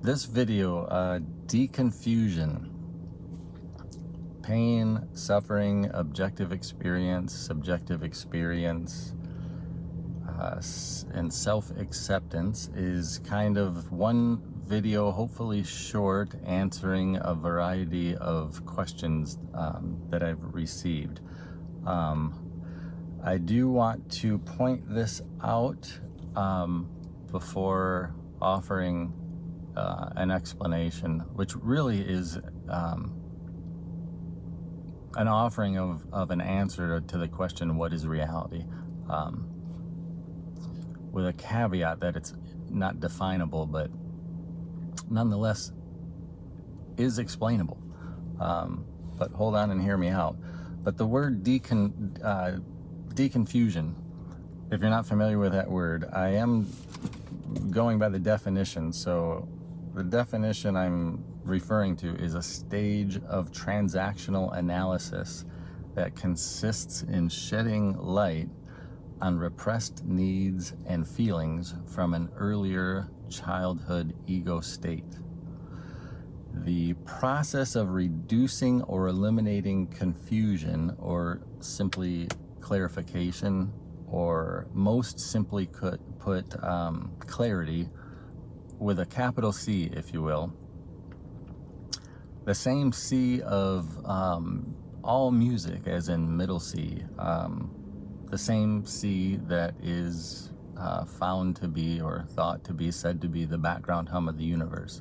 This video, deconfusion, pain, suffering, objective experience, subjective experience, and self-acceptance, is kind of one video, hopefully short, answering a variety of questions that I've received. I do want to point this out before offering an explanation, which really is an offering of an answer to the question, what is reality? With a caveat that it's not definable, but nonetheless is explainable. But hold on and hear me out. But the word deconfusion, if you're not familiar with that word, I am going by the definition. So the definition I'm referring to is a stage of transactional analysis that consists in shedding light on repressed needs and feelings from an earlier childhood ego state. The process of reducing or eliminating confusion, or simply clarification, or most simply put clarity, with a capital C, if you will. The same C of all music, as in middle C. The same C that is found to be, or thought to be, said to be the background hum of the universe.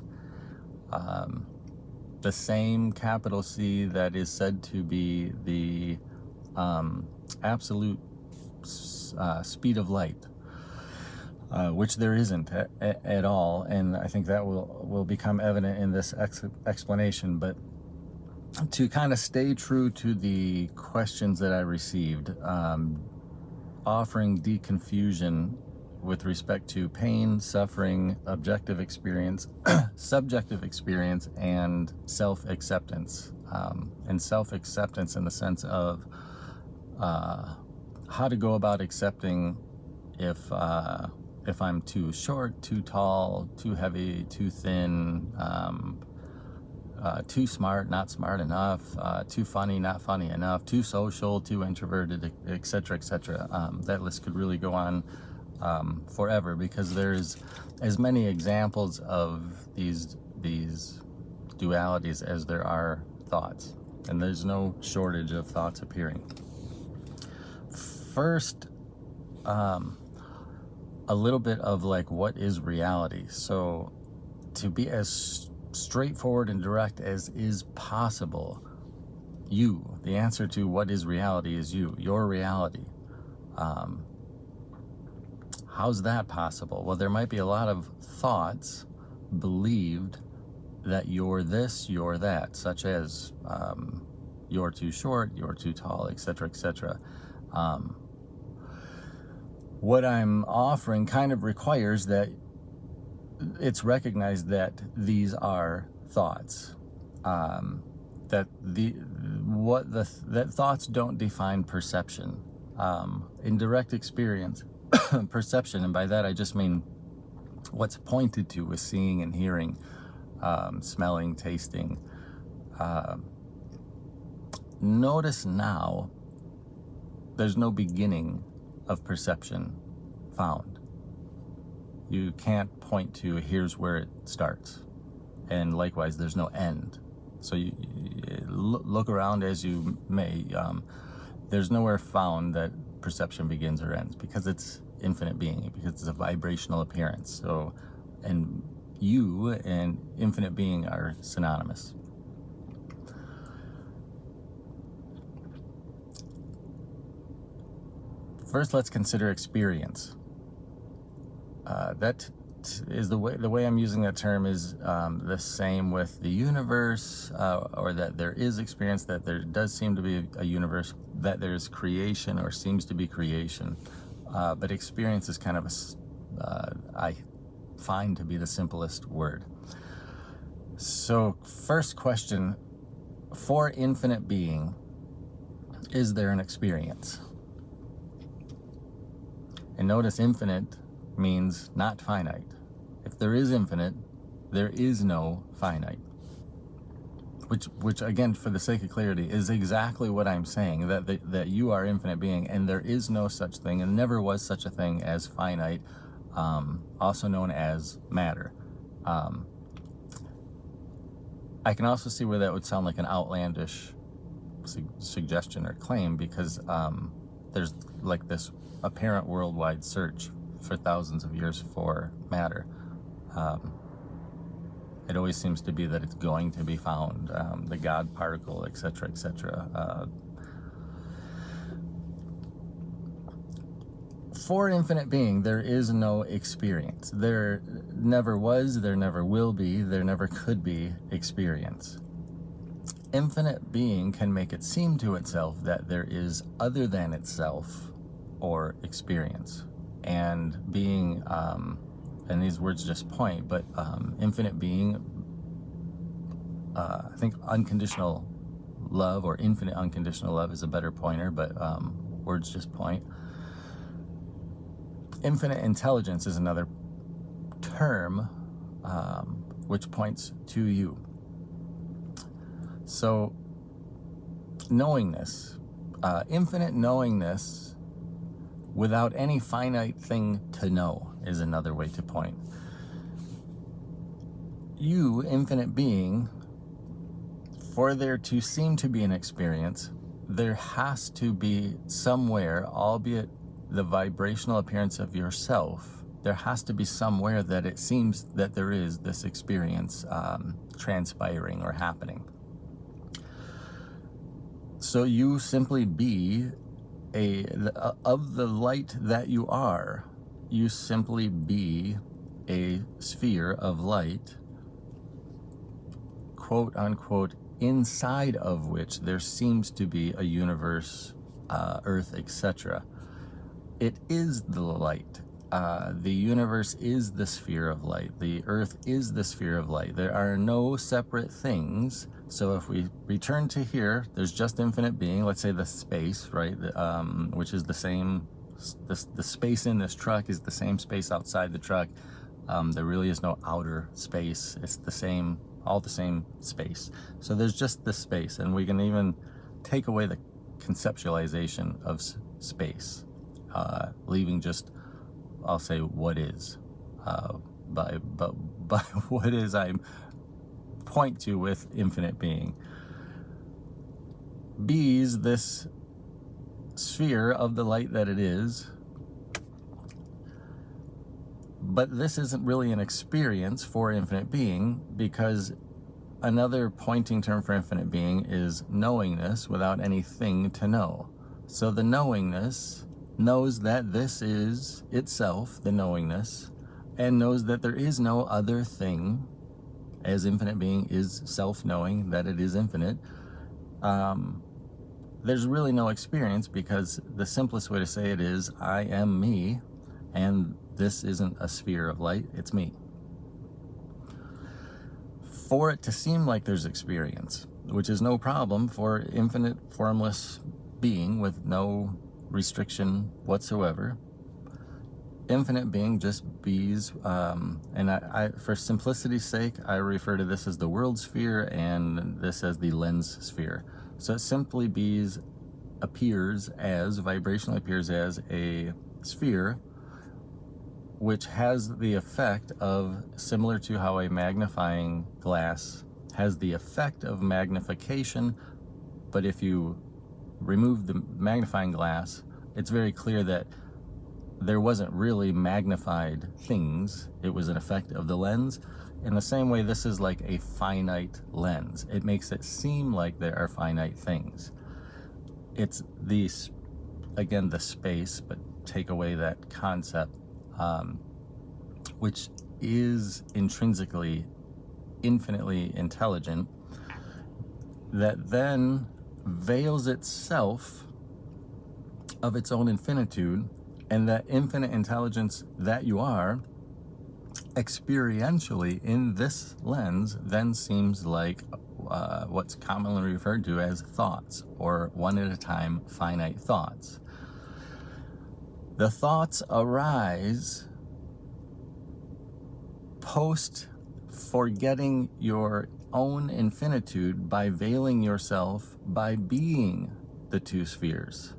The same capital C that is said to be the absolute speed of light, which there isn't at all, and I think that will become evident in this explanation. But to kind of stay true to the questions that I received, offering deconfusion with respect to pain, suffering, objective experience, subjective experience, and self-acceptance. And self-acceptance in the sense of how to go about accepting if I'm too short, too tall, too heavy, too thin, too smart, not smart enough, too funny, not funny enough, too social, too introverted, etc., etc. That list could really go on forever, because there's as many examples of these dualities as there are thoughts, and there's no shortage of thoughts appearing. First, a little bit of like, what is reality? So to be as straightforward and direct as is possible, the answer to what is reality is your reality. How's that possible? Well, there might be a lot of thoughts believed that you're this, you're that, such as you're too short, you're too tall, etc., etc. What I'm offering kind of requires that it's recognized that these are thoughts, that thoughts don't define perception. In direct experience, perception, and by that I just mean what's pointed to with seeing and hearing, smelling, tasting. Notice now, there's no beginning of perception found. You can't point to here's where it starts, and likewise there's no end. So you look around as you may, there's nowhere found that perception begins or ends, because it's infinite being, because it's a vibrational appearance. So, and you and infinite being are synonymous. First, let's consider experience. That is the way I'm using that term is the same with the universe, or that there is experience, that there does seem to be a universe, that there's creation or seems to be creation. But experience is kind of I find to be the simplest word. So first question, for infinite being, is there an experience? And notice infinite means not finite. If there is infinite, there is no finite. Which again, for the sake of clarity, is exactly what I'm saying, that you are infinite being, and there is no such thing, and never was such a thing as finite, also known as matter. I can also see where that would sound like an outlandish suggestion or claim, because there's like this apparent worldwide search for thousands of years for matter. It always seems to be that it's going to be found, the God particle, etc., etc. For infinite being, there is no experience. There never was, there never will be, there never could be experience. Infinite being can make it seem to itself that there is other than itself or experience. And being, and these words just point, but infinite being, I think unconditional love or infinite unconditional love is a better pointer, but words just point. Infinite intelligence is another term which points to you. So knowingness, infinite knowingness without any finite thing to know is another way to point. You, infinite being, for there to seem to be an experience, there has to be somewhere, albeit the vibrational appearance of yourself, there has to be somewhere that it seems that there is this experience transpiring or happening. So you simply be of the light that you are, you simply be a sphere of light, quote unquote, inside of which there seems to be a universe, earth, etc. It is the light. The universe is the sphere of light. The earth is the sphere of light. There are no separate things. So if we return to here, there's just infinite being, let's say the space, right? Which is the same, the space in this truck is the same space outside the truck. There really is no outer space. It's the same, all the same space. So there's just this space, and we can even take away the conceptualization of space, leaving just, I'll say, what is. By what is I point to with infinite being. Be's this sphere of the light that it is, but this isn't really an experience for infinite being, because another pointing term for infinite being is knowingness without anything to know. So the knowingness knows that this is itself, the knowingness, and knows that there is no other thing, as infinite being is self-knowing that it is infinite. There's really no experience, because the simplest way to say it is, I am me, and this isn't a sphere of light, it's me. For it to seem like there's experience, which is no problem for infinite formless being with no restriction whatsoever, infinite being just be's, and I for simplicity's sake, I refer to this as the world sphere and this as the lens sphere. So it simply be's appears as, vibrationally appears as a sphere, which has the effect of, similar to how a magnifying glass has the effect of magnification, but if you remove the magnifying glass, it's very clear that there wasn't really magnified things. It was an effect of the lens. In the same way, this is like a finite lens. It makes it seem like there are finite things. It's the, again, the space, but take away that concept, which is intrinsically infinitely intelligent, that then veils itself of its own infinitude, and that infinite intelligence that you are, experientially in this lens, then seems like what's commonly referred to as thoughts, or one at a time finite thoughts. The thoughts arise post forgetting your own infinitude by veiling yourself by being the two spheres.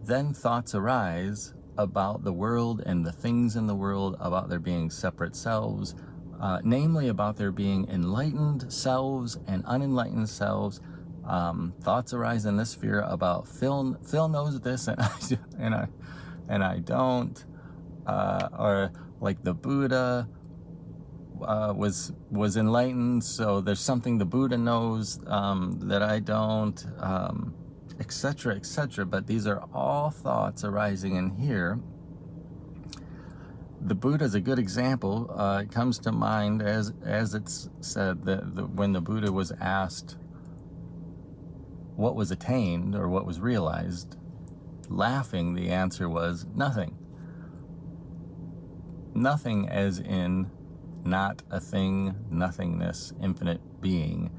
Then thoughts arise about the world and the things in the world, about there being separate selves, namely about there being enlightened selves and unenlightened selves. Thoughts arise in this sphere about Phil knows this and I don't, or like the Buddha was enlightened, so there's something the Buddha knows that I don't, etc., etc. But these are all thoughts arising in here. The Buddha is a good example. It comes to mind as it's said that when the Buddha was asked what was attained or what was realized, laughing, the answer was nothing. Nothing as in not a thing, nothingness, infinite being,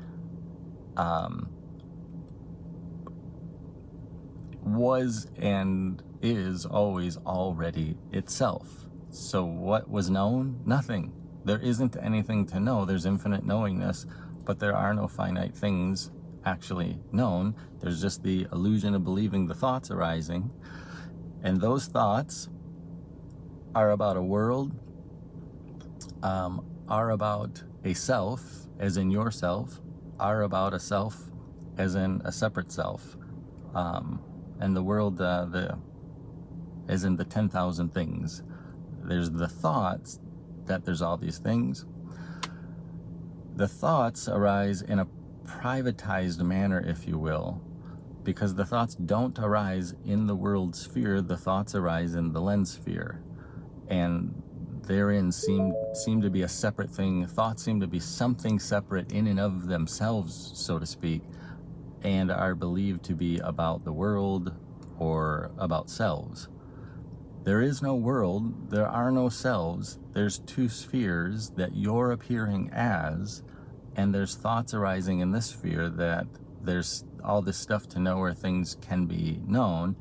was and is always already itself. So what was known? Nothing. There isn't anything to know. There's infinite knowingness, but there are no finite things actually known. There's just the illusion of believing the thoughts arising. And those thoughts are about a world, are about a self, as in yourself, are about a self, as in a separate self. And the world, as in the 10,000 things. There's the thoughts that there's all these things. The thoughts arise in a privatized manner, if you will, because the thoughts don't arise in the world sphere. The thoughts arise in the lens sphere, and therein seem to be a separate thing. Thoughts seem to be something separate in and of themselves, so to speak, and are believed to be about the world or about selves. There is no world, there are no selves, there's two spheres that you're appearing as, and there's thoughts arising in this sphere that there's all this stuff to know where things can be known,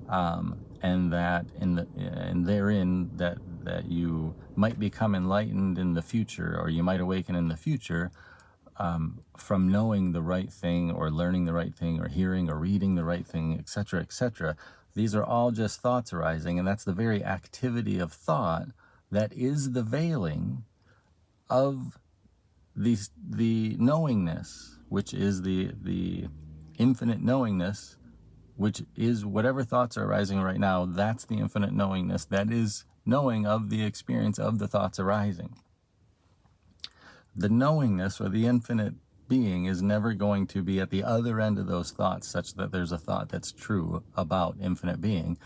and that and therein that you might become enlightened in the future, or you might awaken in the future, from knowing the right thing or learning the right thing or hearing or reading the right thing, etc., etc. These are all just thoughts arising, and that's the very activity of thought that is the veiling of the knowingness, which is the infinite knowingness, which is whatever thoughts are arising right now. That's the infinite knowingness that is knowing of the experience of the thoughts arising. The knowingness or the infinite being is never going to be at the other end of those thoughts, such that there's a thought that's true about infinite being,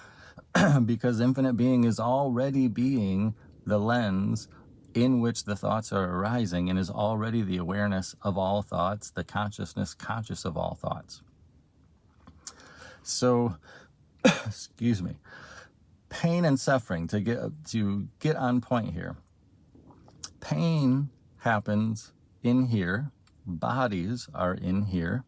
because infinite being is already being the lens in which the thoughts are arising, and is already the awareness of all thoughts, the consciousness conscious of all thoughts. So, excuse me, pain and suffering, to get on point here. Pain happens in here, bodies are in here,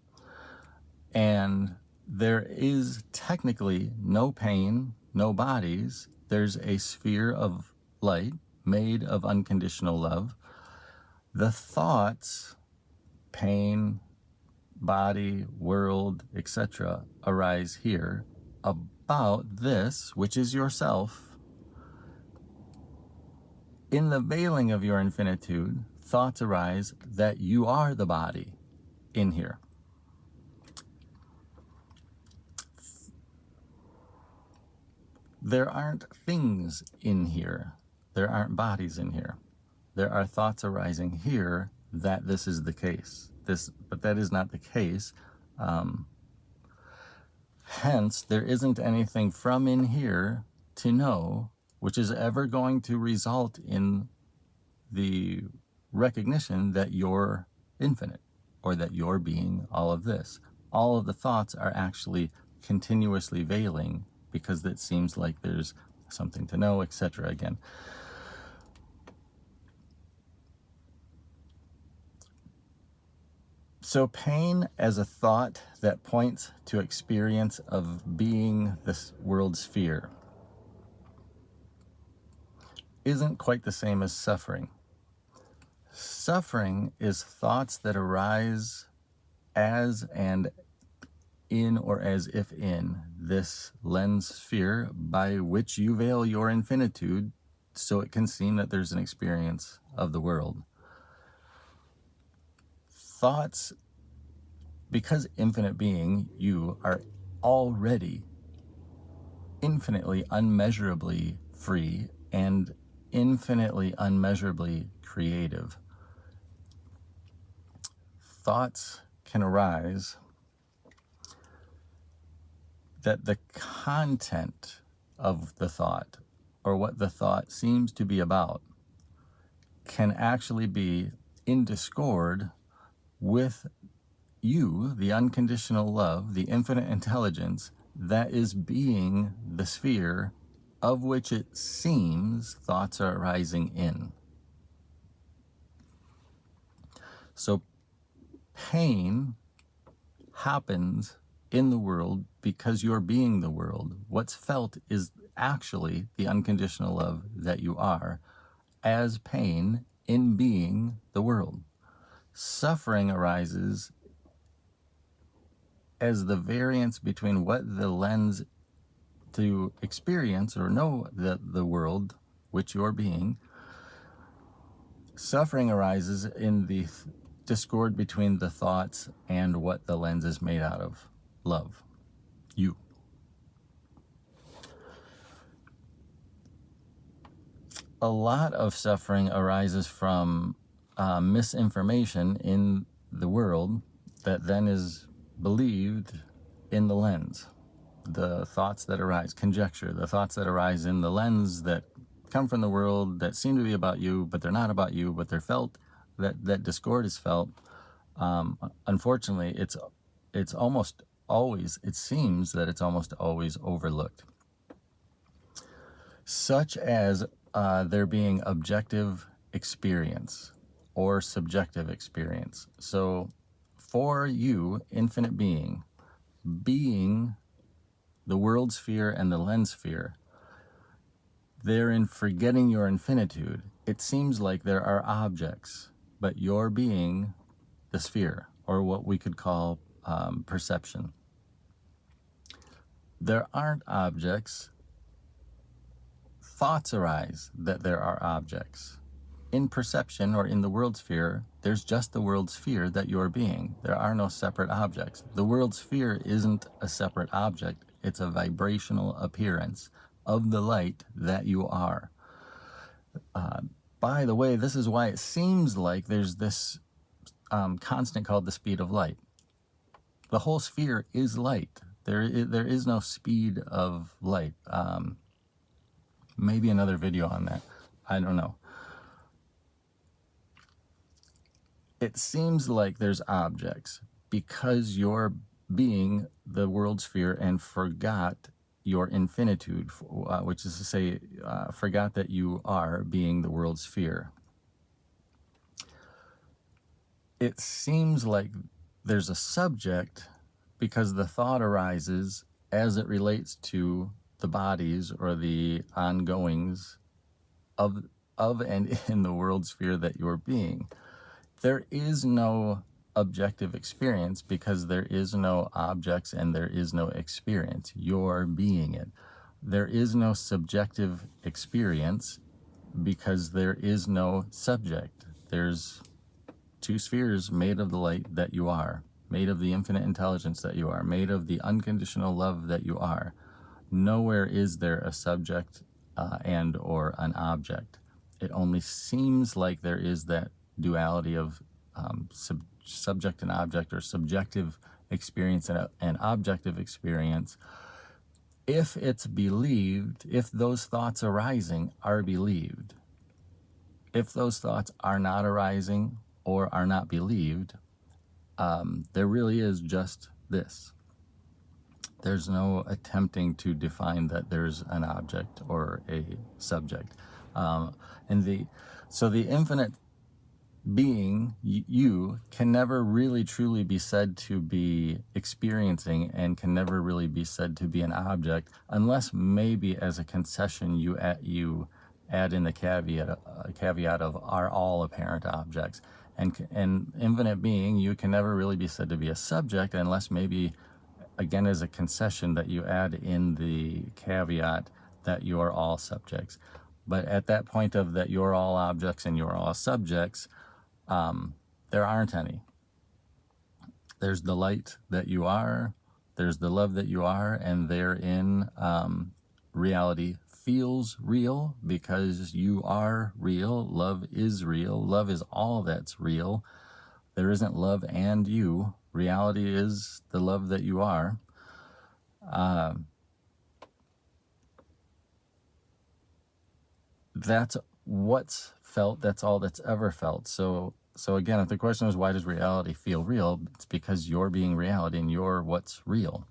and there is technically no pain, no bodies. There's a sphere of light made of unconditional love. The thoughts, pain, body, world, etc., arise here about this, which is yourself. In the veiling of your infinitude, thoughts arise that you are the body in here. There aren't things in here. There aren't bodies in here. There are thoughts arising here that this is the case. But that is not the case. Hence, there isn't anything from in here to know, which is ever going to result in the recognition that you're infinite, or that you're being all of this. All of the thoughts are actually continuously veiling, because it seems like there's something to know, etc. Again, so pain as a thought that points to experience of being this world sphere isn't quite the same as suffering. Suffering is thoughts that arise as and in or as if in this lens sphere by which you veil your infinitude so it can seem that there's an experience of the world. Thoughts, because infinite being, you are already infinitely, unmeasurably free and infinitely, unmeasurably creative. Thoughts can arise that the content of the thought, or what the thought seems to be about, can actually be in discord with you, the unconditional love, the infinite intelligence that is being the sphere of which it seems thoughts are arising in. So pain happens in the world because you're being the world. What's felt is actually the unconditional love that you are as pain in being the world. Suffering arises as the variance between what the lens to experience or know the world which you're being. Suffering arises in the discord between the thoughts and what the lens is made out of. Love. You. A lot of suffering arises from misinformation in the world that then is believed in the lens. The thoughts that arise, conjecture, the thoughts that arise in the lens that come from the world that seem to be about you, but they're not about you, but they're felt, that discord is felt. Unfortunately, it's almost always, it seems that it's almost always overlooked. Such as there being objective experience or subjective experience. So for you, infinite being the world sphere and the lens sphere, therein forgetting your infinitude, it seems like there are objects, but you're being the sphere, or what we could call perception. There aren't objects. Thoughts arise that there are objects. In perception, or in the world sphere, there's just the world sphere that you're being. There are no separate objects. The world sphere isn't a separate object. It's a vibrational appearance of the light that you are. By the way, this is why it seems like there's this constant called the speed of light. The whole sphere is light. There is no speed of light. Maybe another video on that. I don't know. It seems like there's objects because you're being the world sphere and forgot your infinitude, which is to say, forgot that you are being the world sphere. It seems like there's a subject because the thought arises as it relates to the bodies or the ongoings of and in the world sphere that you're being. There is no objective experience because there is no objects and there is no experience. You're being it. There is no subjective experience because there is no subject. There's two spheres made of the light that you are, made of the infinite intelligence that you are, made of the unconditional love that you are. Nowhere is there a subject and or an object. It only seems like there is that duality of subject and object, or subjective experience and objective experience. If it's believed, if those thoughts arising are believed, if those thoughts are not arising or are not believed, there really is just this. There's no attempting to define that there's an object or a subject. So the infinite being, you, can never really truly be said to be experiencing and can never really be said to be an object, unless maybe as a concession you add in the caveat of are all apparent objects. And infinite being, you can never really be said to be a subject unless maybe, again, as a concession that you add in the caveat that you're all subjects. But at that point of that you're all objects and you're all subjects, there aren't any. There's the light that you are, there's the love that you are, and therein reality feels real because you are real. Love is real. Love is all that's real. There isn't love and you. Reality is the love that you are. That's what's felt. That's all that's ever felt. So again, if the question is why does reality feel real, it's because you're being reality and you're what's real.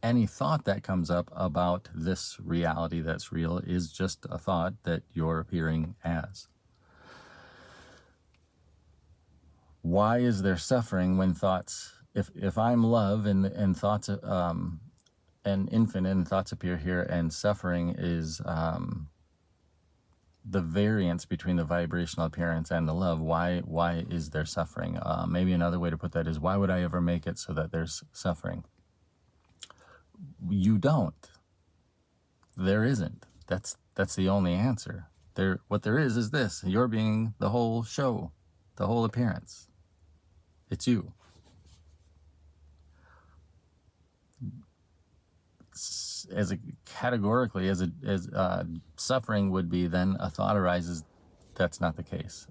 Any thought that comes up about this reality that's real is just a thought that you're appearing as. Why is there suffering when thoughts, if I'm love and thoughts and infinite and thoughts appear here, and suffering is the variance between the vibrational appearance and the love, why is there suffering? Maybe another way to put that is, why would I ever make it so that there's suffering? You don't. There isn't. That's the only answer. What there is this. You're being the whole show, the whole appearance. It's you. Categorically, as suffering would be, then a thought arises. That's not the case.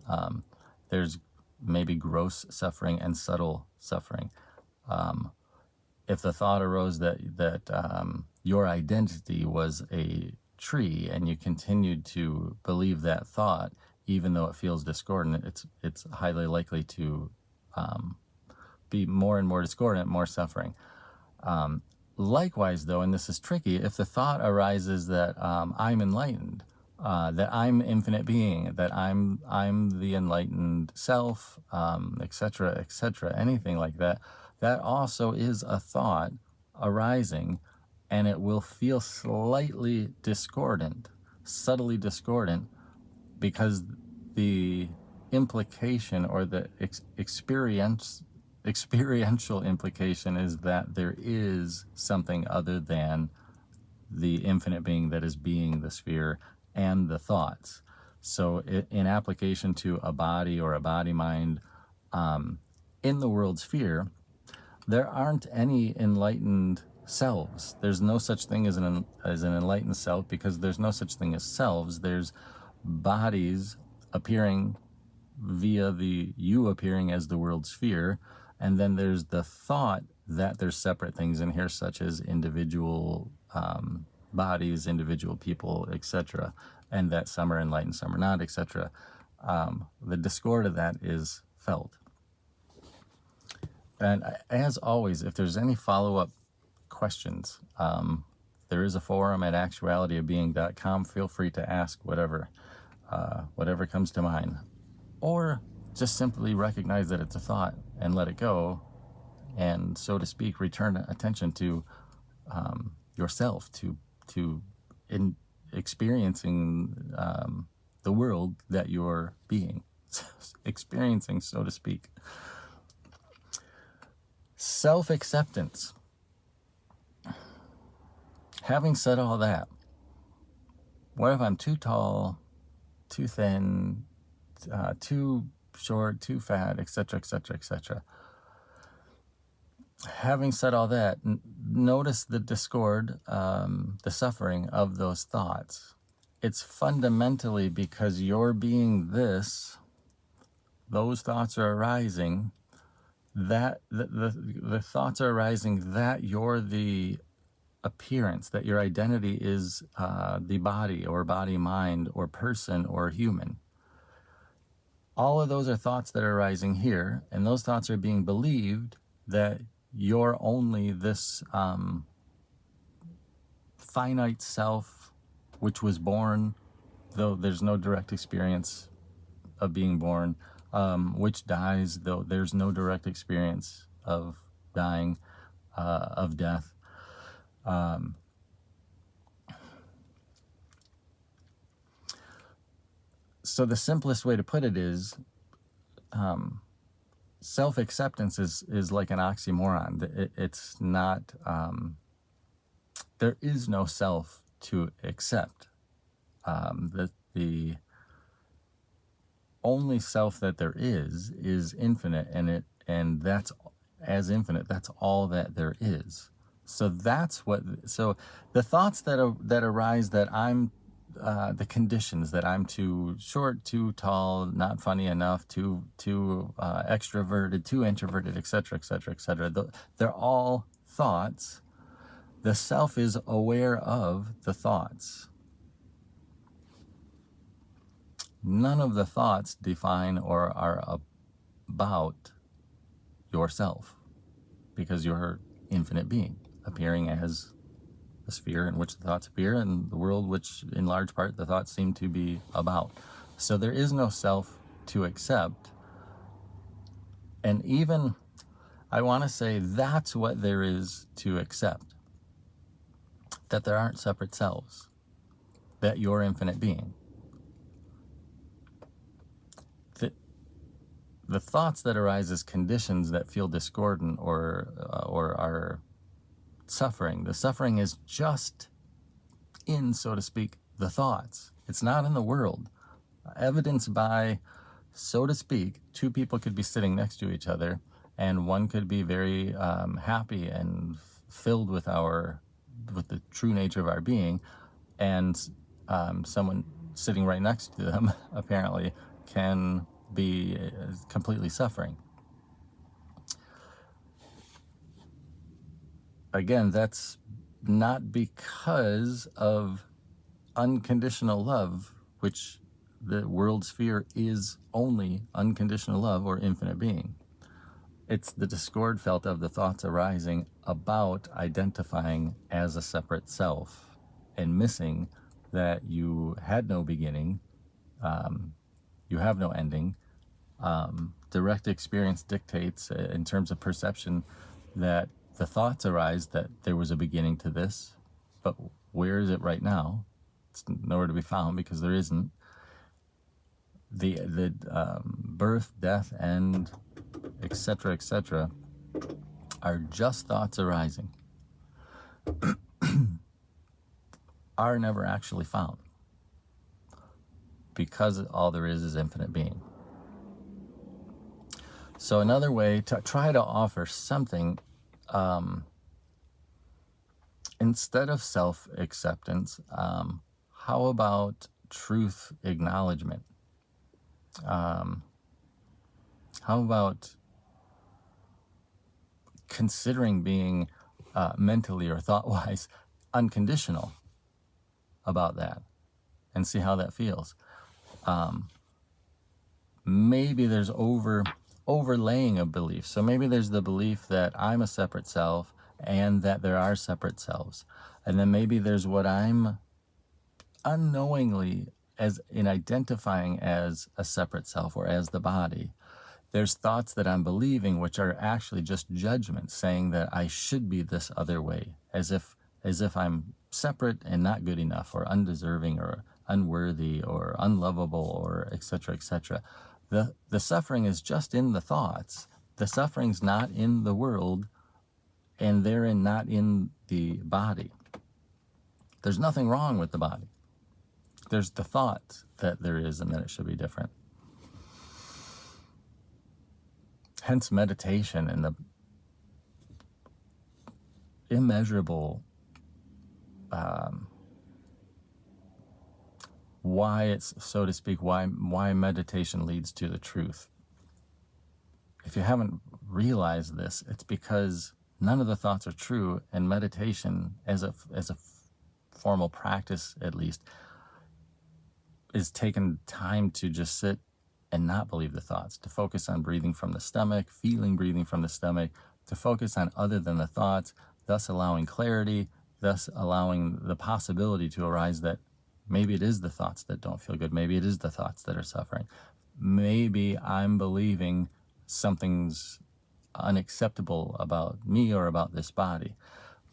There's maybe gross suffering and subtle suffering. If the thought arose that your identity was a tree and you continued to believe that thought, even though it feels discordant, it's highly likely to be more and more discordant, more suffering. Likewise, though, and this is tricky, if the thought arises that I'm enlightened, that I'm infinite being, that I'm the enlightened self, etc., anything like that, that also is a thought arising, and it will feel slightly discordant, subtly discordant, because the implication or the experiential implication is that there is something other than the infinite being that is being the sphere and the thoughts. So in application to a body or a body mind in the world sphere, there aren't any enlightened selves. There's no such thing as an enlightened self, because there's no such thing as selves. There's bodies appearing via the you appearing as the world sphere, and then there's the thought that there's separate things in here, such as individual bodies, individual people, etc., and that some are enlightened, some are not, etc. The discord of that is felt. And as always, if there's any follow-up questions, there is a forum at actualityofbeing.com. Feel free to ask whatever comes to mind. Or just simply recognize that it's a thought and let it go, and, so to speak, return attention to yourself, to experiencing the world that you're being, experiencing, so to speak. Self-acceptance. Having said all that, what if I'm too tall, too thin, too short, too fat, etc., etc., etc.? Having said all that, notice the discord, the suffering of those thoughts. It's fundamentally because you're being this, those thoughts are arising, that the thoughts are arising that you're the appearance, that your identity is the body or body mind or person or human. All of those are thoughts that are arising here, and those thoughts are being believed that you're only this finite self which was born, though there's no direct experience of being born, which dies, though there's no direct experience of dying, of death. So the simplest way to put it is, self-acceptance is like an oxymoron. It's not, there is no self to accept. The only self that there is infinite, and that's, as infinite, that's all that there is. So so the thoughts that arise, that I'm, the conditions, that I'm too short, too tall, not funny enough, too extroverted, too introverted, etc., etc., etc. They're all thoughts. The self is aware of the thoughts. None of the thoughts define or are about yourself, because you're infinite being, appearing as the sphere in which the thoughts appear, and the world which, in large part, the thoughts seem to be about. So there is no self to accept. And even, I want to say, that's what there is to accept. That there aren't separate selves. That you're infinite being. The thoughts that arise as conditions that feel discordant or are suffering. The suffering is just in, so to speak, the thoughts. It's not in the world. Evidenced by, so to speak, two people could be sitting next to each other, and one could be very happy and filled with the true nature of our being, and someone sitting right next to them apparently can be completely suffering. Again, that's not because of unconditional love, which the world sphere is only unconditional love or infinite being. It's the discord felt of the thoughts arising about identifying as a separate self and missing that you had no beginning, you have no ending. Direct experience dictates, in terms of perception, that the thoughts arise that there was a beginning to this, but where is it right now? It's nowhere to be found, because there isn't. The birth, death, and etc., etc., are just thoughts arising, are never actually found, because all there is infinite being. So another way to try to offer something, instead of self-acceptance, how about truth acknowledgement? How about considering being mentally or thought-wise unconditional about that, and see how that feels? Maybe there's overlaying a belief. So maybe there's the belief that I'm a separate self and that there are separate selves. And then maybe there's what I'm unknowingly, as in identifying as a separate self or as the body. There's thoughts that I'm believing which are actually just judgments, saying that I should be this other way, as if I'm separate and not good enough, or undeserving, or unworthy, or unlovable, or etc., etc. The suffering is just in the thoughts. The suffering's not in the world, and therein not in the body. There's nothing wrong with the body. There's the thought that there is, and that it should be different. Hence meditation and the immeasurable why it's, so to speak, why meditation leads to the truth. If you haven't realized this, it's because none of the thoughts are true, and meditation, as a formal practice at least, is taking time to just sit and not believe the thoughts, to focus on breathing from the stomach, feeling breathing from the stomach, to focus on other than the thoughts, thus allowing clarity, thus allowing the possibility to arise that maybe it is the thoughts that don't feel good. Maybe it is the thoughts that are suffering. Maybe I'm believing something's unacceptable about me or about this body.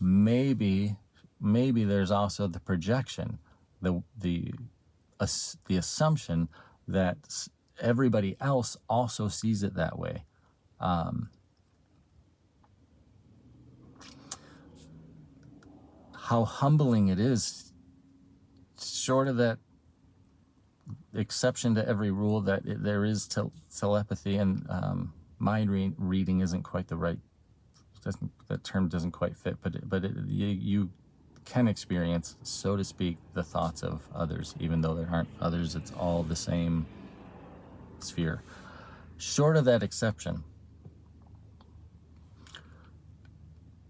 Maybe there's also the projection, the assumption that everybody else also sees it that way. How humbling it is, short of that exception to every rule that there is telepathy, and mind reading isn't quite the right, that term doesn't quite fit, but you can experience, so to speak, the thoughts of others, even though there aren't others. It's all the same sphere. Short of that exception,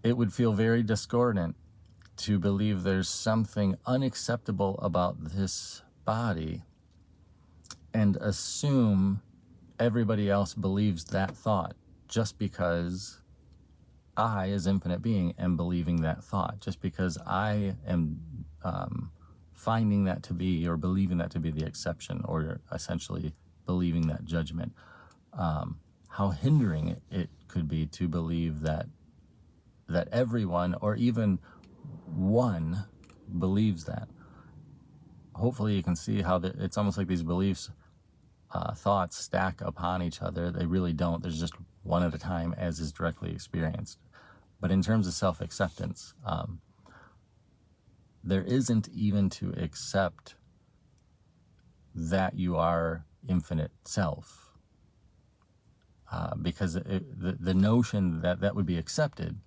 it would feel very discordant to believe there's something unacceptable about this body and assume everybody else believes that thought just because I, as infinite being, am believing that thought, just because I am finding that to be, or believing that to be, the exception, or essentially believing that judgment. How hindering it could be to believe that everyone, or even one, believes that. Hopefully you can see how it's almost like these beliefs, thoughts stack upon each other. They really don't. There's just one at a time, as is directly experienced. But in terms of self-acceptance, there isn't even to accept that you are infinite self, because the notion that would be accepted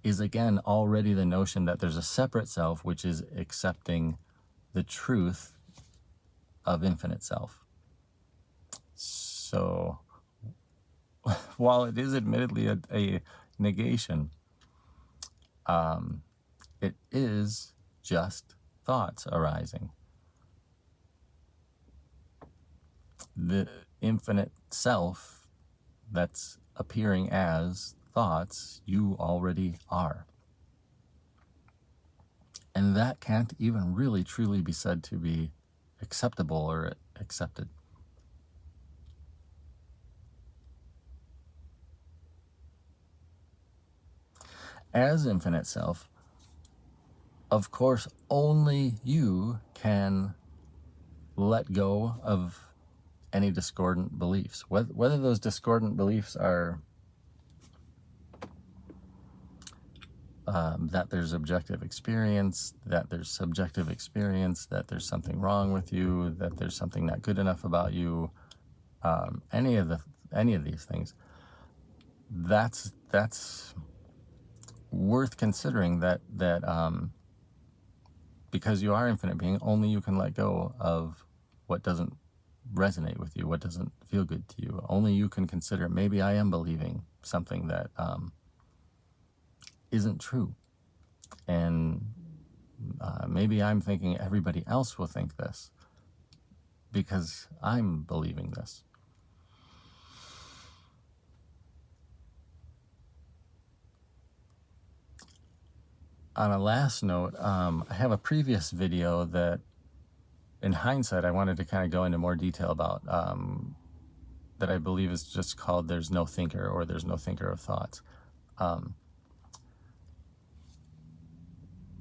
is, again, already the notion that there's a separate self which is accepting the truth of infinite self. So while it is admittedly a negation, it is just thoughts arising. The infinite self that's appearing as thoughts, you already are. And that can't even really truly be said to be acceptable or accepted. As infinite self, of course, only you can let go of any discordant beliefs. Whether those discordant beliefs are that there's objective experience, that there's subjective experience, that there's something wrong with you, that there's something not good enough about you, any of these things, that's worth considering. That because you are infinite being, only you can let go of what doesn't resonate with you, what doesn't feel good to you. Only you can consider, maybe I am believing something that isn't true, and maybe I'm thinking everybody else will think this because I'm believing this. On a last note, I have a previous video that, in hindsight, I wanted to kind of go into more detail about, that I believe is just called "There's No Thinker," or "There's No Thinker of Thoughts."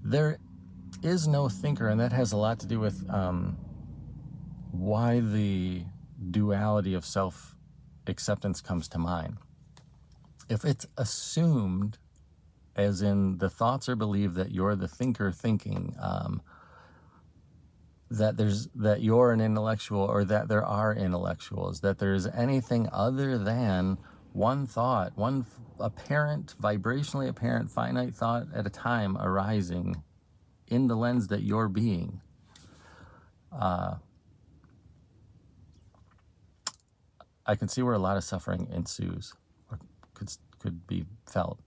There is no thinker, and that has a lot to do with why the duality of self-acceptance comes to mind. If it's assumed, as in the thoughts are believed that you're the thinker thinking, that you're an intellectual, or that there are intellectuals, that there's anything other than one thought, one apparent, vibrationally apparent, finite thought at a time arising in the lens that you're being, I can see where a lot of suffering ensues, or could be felt.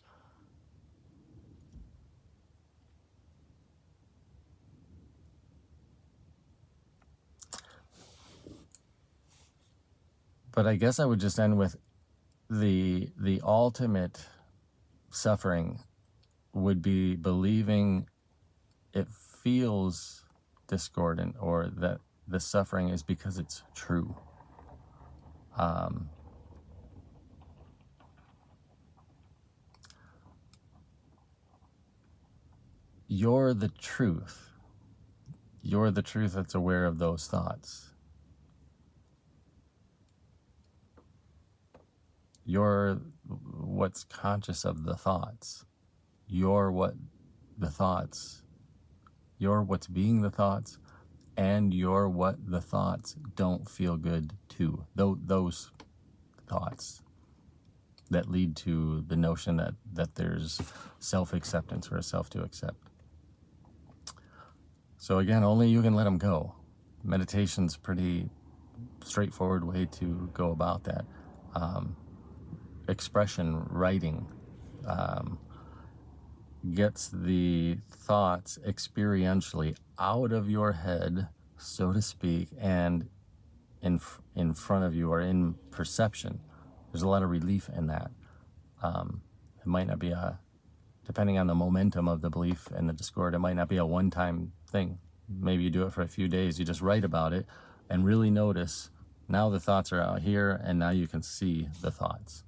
But I guess I would just end with the ultimate suffering would be believing it feels discordant, or that the suffering is because it's true. You're the truth. You're the truth that's aware of those thoughts. You're what's conscious of the thoughts. You're what the thoughts, you're what's being the thoughts, and you're what the thoughts don't feel good to. Those thoughts that lead to the notion that there's self-acceptance or a self to accept. So again, only you can let them go. Meditation's pretty straightforward way to go about that. Expression, writing, gets the thoughts experientially out of your head, so to speak, and in front of you or in perception. There's a lot of relief in that. It might not be depending on the momentum of the belief and the discord, it might not be a one-time thing. Maybe you do it for a few days. You just write about it and really notice, now the thoughts are out here and now you can see the thoughts.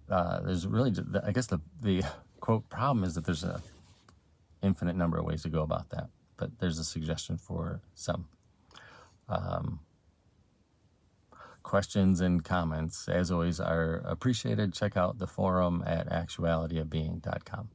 There's really, I guess the quote problem is that there's a infinite number of ways to go about that, but there's a suggestion for some. Questions and comments, as always, are appreciated. Check out the forum at actualityofbeing.com.